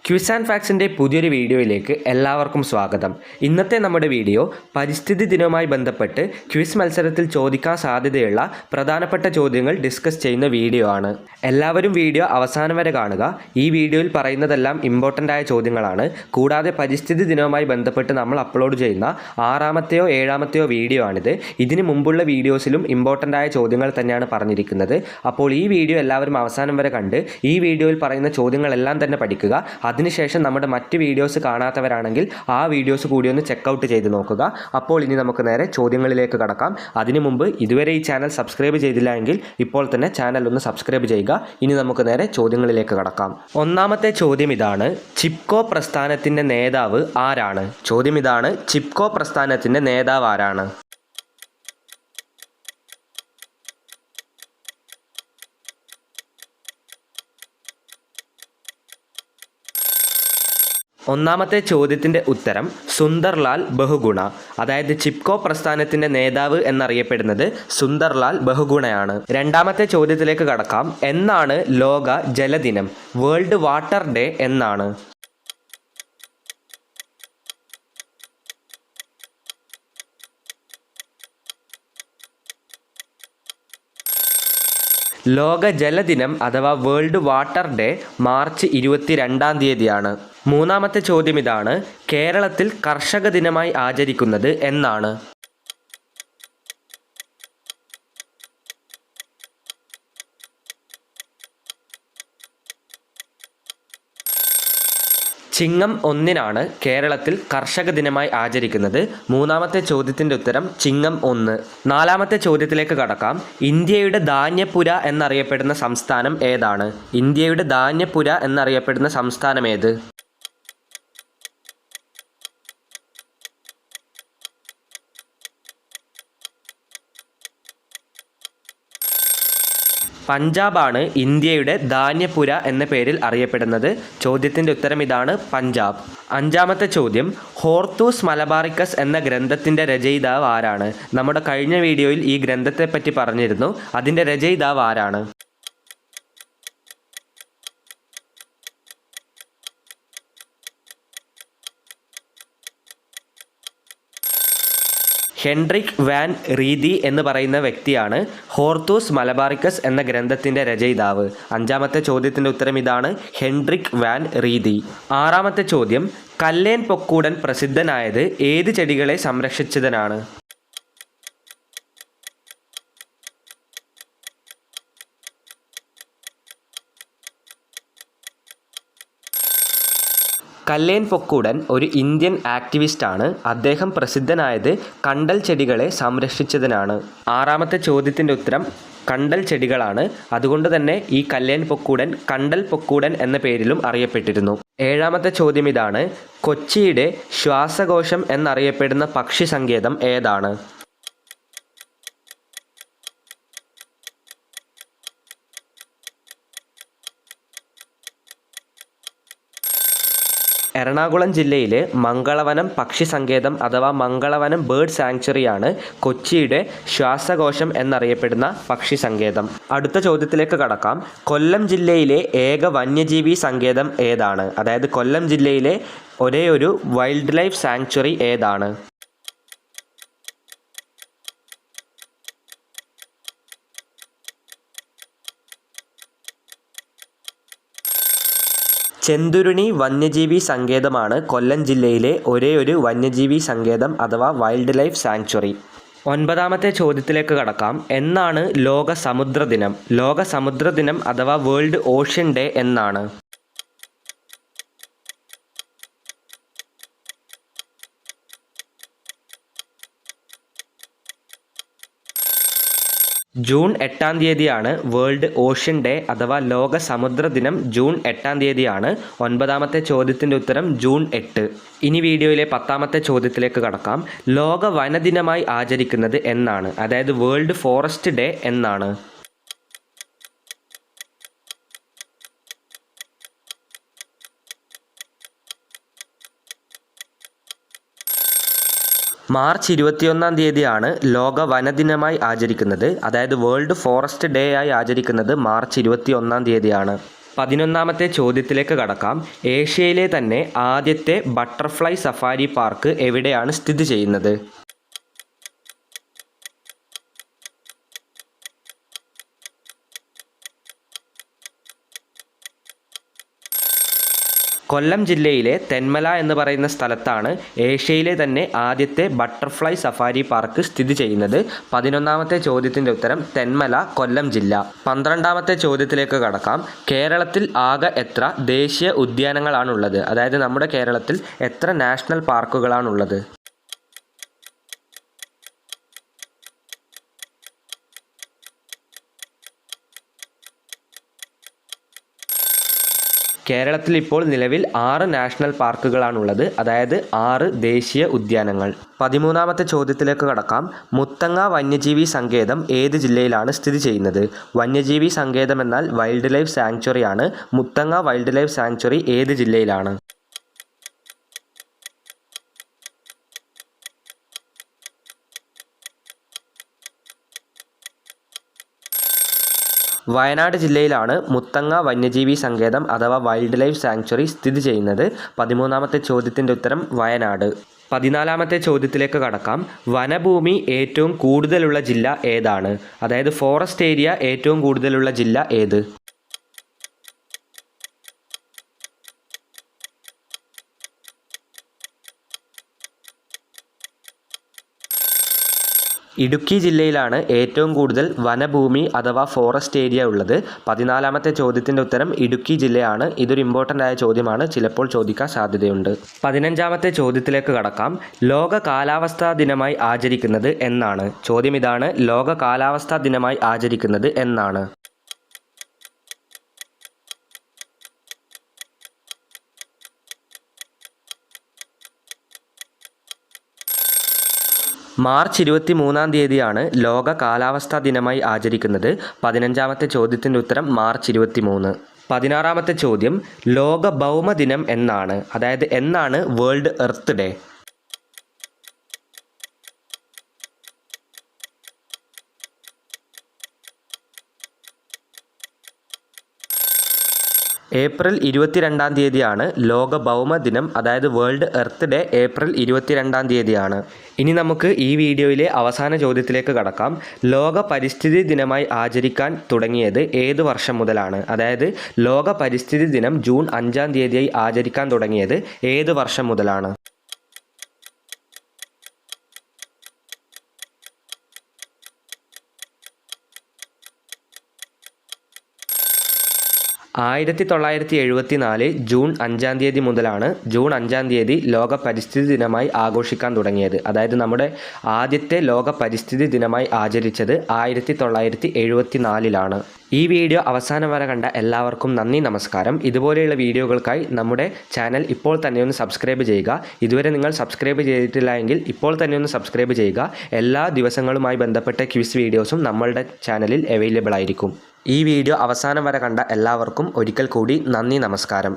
Quiz and ഫാക്ട്സിൻ്റെ പുതിയൊരു വീഡിയോയിലേക്ക് എല്ലാവർക്കും സ്വാഗതം. ഇന്നത്തെ നമ്മുടെ വീഡിയോ പരിസ്ഥിതി ദിനവുമായി ബന്ധപ്പെട്ട് ക്വിസ് മത്സരത്തിൽ ചോദിക്കാൻ സാധ്യതയുള്ള പ്രധാനപ്പെട്ട ചോദ്യങ്ങൾ ഡിസ്കസ് ചെയ്യുന്ന വീഡിയോ ആണ്. എല്ലാവരും വീഡിയോ അവസാനം വരെ കാണുക. ഈ വീഡിയോയിൽ പറയുന്നതെല്ലാം ഇമ്പോർട്ടൻ്റ് ആയ ചോദ്യങ്ങളാണ്. കൂടാതെ പരിസ്ഥിതി ദിനവുമായി ബന്ധപ്പെട്ട് നമ്മൾ അപ്ലോഡ് ചെയ്യുന്ന 6-ാമത്തെയോ 7-ാമത്തെയോ വീഡിയോ ആണിത്. ഇതിന് മുമ്പുള്ള വീഡിയോസിലും ഇമ്പോർട്ടൻ്റ് ആയ ചോദ്യങ്ങൾ തന്നെയാണ് പറഞ്ഞിരിക്കുന്നത്. അപ്പോൾ ഈ വീഡിയോ എല്ലാവരും അവസാനം വരെ കണ്ട് ഈ വീഡിയോയിൽ പറയുന്ന ചോദ്യങ്ങളെല്ലാം തന്നെ പഠിക്കുക. അതിനുശേഷം നമ്മുടെ മറ്റ് വീഡിയോസ് കാണാത്തവരാണെങ്കിൽ ആ വീഡിയോസ് കൂടി ഒന്ന് ചെക്കൗട്ട് ചെയ്ത് നോക്കുക. അപ്പോൾ ഇനി നമുക്ക് നേരെ ചോദ്യങ്ങളിലേക്ക് കടക്കാം. അതിനു മുമ്പ് ഇതുവരെ ഈ ചാനൽ സബ്സ്ക്രൈബ് ചെയ്തില്ല എങ്കിൽ ഇപ്പോൾ തന്നെ ചാനൽ ഒന്ന് സബ്സ്ക്രൈബ് ചെയ്യുക. ഇനി നമുക്ക് നേരെ ചോദ്യങ്ങളിലേക്ക് കടക്കാം. ഒന്നാമത്തെ ചോദ്യം ഇതാണ്: ചിപ്കോ പ്രസ്ഥാനത്തിൻ്റെ നേതാവ് ആരാണ്? ചോദ്യം ഇതാണ്: ചിപ്കോ പ്രസ്ഥാനത്തിൻ്റെ നേതാവ് ആരാണ്? ഒന്നാമത്തെ ചോദ്യത്തിൻ്റെ ഉത്തരം സുന്ദർലാൽ ബഹുഗുണ. അതായത് ചിപ്കോ പ്രസ്ഥാനത്തിൻ്റെ നേതാവ് എന്നറിയപ്പെടുന്നത് സുന്ദർലാൽ ബഹുഗുണയാണ്. രണ്ടാമത്തെ ചോദ്യത്തിലേക്ക് കടക്കാം. എന്നാണ് ലോക ജലദിനം? വേൾഡ് വാട്ടർ ഡേ എന്നാണ്? ലോക ജലദിനം അഥവാ വേൾഡ് വാട്ടർ ഡേ മാർച്ച് 22-ാം തീയതിയാണ്. മൂന്നാമത്തെ ചോദ്യം ഇതാണ്: കേരളത്തിൽ കർഷക ദിനമായി ആചരിക്കുന്നത് എന്നാണ്? ചിങ്ങം 1-നാണ് കേരളത്തിൽ കർഷക ദിനമായി ആചരിക്കുന്നത്. മൂന്നാമത്തെ ചോദ്യത്തിൻ്റെ ഉത്തരം ചിങ്ങം 1. നാലാമത്തെ ചോദ്യത്തിലേക്ക് കടക്കാം. ഇന്ത്യയുടെ ധാന്യപ്പുര എന്നറിയപ്പെടുന്ന സംസ്ഥാനം ഏതാണ്? ഇന്ത്യയുടെ ധാന്യപ്പുര എന്നറിയപ്പെടുന്ന സംസ്ഥാനം ഏത്? പഞ്ചാബാണ് ഇന്ത്യയുടെ ധാന്യപ്പുര എന്ന പേരിൽ അറിയപ്പെടുന്നത്. ചോദ്യത്തിൻ്റെ ഉത്തരം ഇതാണ്: പഞ്ചാബ്. അഞ്ചാമത്തെ ചോദ്യം: ഹോർത്തൂസ് മലബാറിക്കസ് എന്ന ഗ്രന്ഥത്തിൻ്റെ രചയിതാവ് ആരാണ്? നമ്മുടെ കഴിഞ്ഞ വീഡിയോയിൽ ഈ ഗ്രന്ഥത്തെപ്പറ്റി പറഞ്ഞിരുന്നു. അതിൻ്റെ രചയിതാവ് ആരാണ്? ഹെൻറിക് വാൻ റീതി എന്ന് പറയുന്ന വ്യക്തിയാണ് ഹോർത്തൂസ് മലബാറിക്കസ് എന്ന ഗ്രന്ഥത്തിൻ്റെ രചയിതാവ്. അഞ്ചാമത്തെ ചോദ്യത്തിൻ്റെ ഉത്തരം ഇതാണ്: ഹെൻറിക് വാൻ റീതി. ആറാമത്തെ ചോദ്യം: കല്ലേൻ പൊക്കൂടൻ പ്രസിദ്ധനായത് ഏത് ചെടികളെ സംരക്ഷിച്ചതിനാണ്? കല്ലേൻ പൊക്കൂടൻ ഒരു ഇന്ത്യൻ ആക്ടിവിസ്റ്റാണ്. അദ്ദേഹം പ്രസിദ്ധനായത് കണ്ടൽ ചെടികളെ സംരക്ഷിച്ചതിനാണ്. ആറാമത്തെ ചോദ്യത്തിൻ്റെ ഉത്തരം കണ്ടൽ ചെടികളാണ്. അതുകൊണ്ട് തന്നെ ഈ കല്ലേൻ പൊക്കൂടൻ കണ്ടൽ പൊക്കൂടൻ എന്ന പേരിലും അറിയപ്പെട്ടിരുന്നു. ഏഴാമത്തെ ചോദ്യം ഇതാണ്: കൊച്ചിയുടെ ശ്വാസകോശം എന്നറിയപ്പെടുന്ന പക്ഷി സങ്കേതം ഏതാണ്? എറണാകുളം ജില്ലയിലെ മംഗളവനം പക്ഷി സങ്കേതം അഥവാ മംഗളവനം ബേർഡ് സാങ്ച്വറിയാണ് കൊച്ചിയുടെ ശ്വാസകോശം എന്നറിയപ്പെടുന്ന പക്ഷി സങ്കേതം. അടുത്ത ചോദ്യത്തിലേക്ക് കടക്കാം. കൊല്ലം ജില്ലയിലെ ഏക വന്യജീവി സങ്കേതം ഏതാണ്? അതായത് കൊല്ലം ജില്ലയിലെ ഒരേയൊരു വൈൽഡ് ലൈഫ് സാങ്ച്വറി ഏതാണ്? ചെന്തുരുണി വന്യജീവി സങ്കേതമാണ് കൊല്ലം ജില്ലയിലെ ഒരേയൊരു വന്യജീവി സങ്കേതം അഥവാ വൈൽഡ് ലൈഫ് സാങ്ച്വറി. ഒൻപതാമത്തെ ചോദ്യത്തിലേക്ക് കടക്കാം. എന്നാണ് ലോക സമുദ്ര ദിനം? ലോക സമുദ്ര ദിനം അഥവാ വേൾഡ് ഓഷ്യൻ ഡേ എന്നാണ്? ജൂൺ 8-ാം തീയതിയാണ് വേൾഡ് ഓഷ്യൻ ഡേ അഥവാ ലോക സമുദ്ര ദിനം. ജൂൺ 8-ാം തീയതിയാണ്. ഒൻപതാമത്തെ ചോദ്യത്തിൻ്റെ ഉത്തരം ജൂൺ 8. ഇനി വീഡിയോയിലെ 10-ാമത്തെ ചോദ്യത്തിലേക്ക് കടക്കാം. ലോക വനദിനമായി ആചരിക്കുന്നത് എന്നാണ്? അതായത് വേൾഡ് ഫോറസ്റ്റ് ഡേ എന്നാണ്? മാർച്ച് 21-ാം തീയതിയാണ് ലോക വനദിനമായി ആചരിക്കുന്നത്. അതായത് വേൾഡ് ഫോറസ്റ്റ് ഡേ ആയി ആചരിക്കുന്നത് മാർച്ച് 21-ാം തീയതിയാണ്. 11ാമത്തെ ചോദ്യത്തിലേക്ക് കടക്കാം. ഏഷ്യയിലെ തന്നെ ആദ്യത്തെ ബട്ടർഫ്ലൈ സഫാരി പാർക്ക് എവിടെയാണ് സ്ഥിതി ചെയ്യുന്നത്? കൊല്ലം ജില്ലയിലെ തെന്മല എന്ന് പറയുന്ന സ്ഥലത്താണ് ഏഷ്യയിലെ തന്നെ ആദ്യത്തെ ബട്ടർഫ്ലൈ സഫാരി പാർക്ക് സ്ഥിതി ചെയ്യുന്നത്. 11ാമത്തെ ചോദ്യത്തിൻ്റെ ഉത്തരം തെന്മല, കൊല്ലം ജില്ല. 12ാമത്തെ ചോദ്യത്തിലേക്ക് കടക്കാം. കേരളത്തിൽ ആകെ എത്ര ദേശീയ ഉദ്യാനങ്ങളാണുള്ളത്? അതായത് നമ്മുടെ കേരളത്തിൽ എത്ര നാഷണൽ പാർക്കുകളാണുള്ളത്? കേരളത്തിൽ ഇപ്പോൾ നിലവിൽ 6 നാഷണൽ പാർക്കുകളാണുള്ളത്, അതായത് 6 ദേശീയ ഉദ്യാനങ്ങൾ. 13ാമത്തെ ചോദ്യത്തിലേക്ക് കടക്കാം. മുത്തങ്ങ വന്യജീവി സങ്കേതം ഏത് ജില്ലയിലാണ് സ്ഥിതി ചെയ്യുന്നത്? വന്യജീവി സങ്കേതം എന്നാൽ വൈൽഡ് ലൈഫ് സാങ്ച്വറി ആണ്. മുത്തങ്ങ വൈൽഡ് ലൈഫ് സാങ്ച്വറി ഏത് ജില്ലയിലാണ്? വയനാട് ജില്ലയിലാണ് മുത്തങ്ങ വന്യജീവി സങ്കേതം അഥവാ വൈൽഡ് ലൈഫ് സാങ്ച്വറി സ്ഥിതി ചെയ്യുന്നത്. 13ാമത്തെ ചോദ്യത്തിൻ്റെ ഉത്തരം വയനാട്. 14ാമത്തെ ചോദ്യത്തിലേക്ക് കടക്കാം. വനഭൂമി ഏറ്റവും കൂടുതലുള്ള ജില്ല ഏതാണ്? അതായത് ഫോറസ്റ്റ് ഏരിയ ഏറ്റവും കൂടുതലുള്ള ജില്ല ഏത്? ഇടുക്കി ജില്ലയിലാണ് ഏറ്റവും കൂടുതൽ വനഭൂമി അഥവാ ഫോറസ്റ്റ് ഏരിയ ഉള്ളത്. 14ാമത്തെ ചോദ്യത്തിൻ്റെ ഉത്തരം ഇടുക്കി ജില്ലയാണ്. ഇതൊരു ഇമ്പോർട്ടൻ്റ് ആയ ചോദ്യമാണ്, ചിലപ്പോൾ ചോദിക്കാൻ സാധ്യതയുണ്ട്. 15ാമത്തെ ചോദ്യത്തിലേക്ക് കടക്കാം. ലോക കാലാവസ്ഥാ ദിനമായി ആചരിക്കുന്നത് എന്നാണ്? ചോദ്യം ഇതാണ്: ലോക കാലാവസ്ഥാ ദിനമായി ആചരിക്കുന്നത് എന്നാണ്? മാർച്ച് 23-ാം തീയതിയാണ് ലോക കാലാവസ്ഥാ ദിനമായി ആചരിക്കുന്നത്. 15ാമത്തെ ചോദ്യത്തിൻ്റെ ഉത്തരം മാർച്ച് 23. 16ാമത്തെ ചോദ്യം: ലോക ഭൗമദിനം എന്നാണ്? അതായത് എന്നാണ് വേൾഡ് എർത്ത് ഡേ? ഏപ്രിൽ 22-ാം തീയതിയാണ് ലോക ഭൗമദിനം, അതായത് വേൾഡ് എർത്ത് ഡേ ഏപ്രിൽ 22-ാം തീയതിയാണ്. ഇനി നമുക്ക് ഈ വീഡിയോയിലെ അവസാന ചോദ്യത്തിലേക്ക് കടക്കാം. ലോക പരിസ്ഥിതി ദിനമായി ആചരിക്കാൻ തുടങ്ങിയത് ഏത് വർഷം മുതലാണ്? അതായത് ലോക പരിസ്ഥിതി ദിനം ജൂൺ 5-ാം തീയതിയായി ആചരിക്കാൻ തുടങ്ങിയത് ഏത് വർഷം മുതലാണ്? 1974 ജൂൺ 5-ാം തീയതി മുതലാണ് ജൂൺ 5-ാം തീയതി ലോക പരിസ്ഥിതി ദിനമായി ആഘോഷിക്കാൻ തുടങ്ങിയത്. അതായത് നമ്മുടെ ആദ്യത്തെ ലോക പരിസ്ഥിതി ദിനമായി ആചരിച്ചത് 1974-ലാണ്. ഈ വീഡിയോ അവസാനം വരെ കണ്ട എല്ലാവർക്കും നന്ദി, നമസ്കാരം. ഇതുപോലെയുള്ള വീഡിയോകൾക്കായി നമ്മുടെ ചാനൽ ഇപ്പോൾ തന്നെ ഒന്ന് സബ്സ്ക്രൈബ് ചെയ്യുക. ഇതുവരെ നിങ്ങൾ സബ്സ്ക്രൈബ് ചെയ്തിട്ടില്ല എങ്കിൽ ഇപ്പോൾ തന്നെ ഒന്ന് സബ്സ്ക്രൈബ് ചെയ്യുക. എല്ലാ ദിവസങ്ങളുമായി ബന്ധപ്പെട്ട ക്വിസ് വീഡിയോസും നമ്മളുടെ ചാനലിൽ അവൈലബിൾ ആയിരിക്കും. ഈ വീഡിയോ അവസാനം വരെ കണ്ട എല്ലാവർക്കും ഒരിക്കൽ കൂടി നന്ദി, നമസ്കാരം.